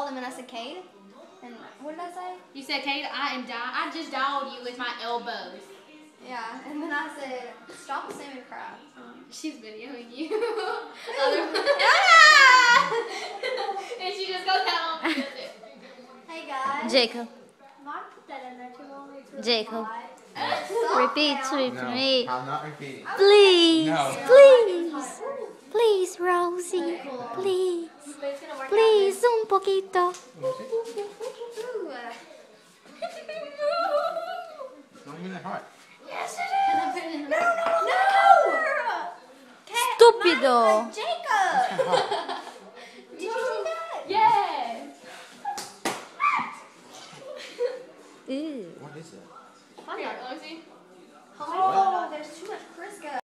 him and I said, Cade? And what did I say? You said, Cade, I just dialed you with my elbows. Yeah, and then I said, stop the salmon crab. She's videoing you. And she just goes down on it. Hey guys. Jacob. Mom put that in there too long. Jacob. Repeat with me. I'm not repeating. Please. No. Please. Please, Rosie. Please. Please, un poquito. Ooh. It's not even that hot. Yes, it is. No. Stupido. Jacob. Did you see that? Yes. Ew. What is it? Here, let me see. Oh.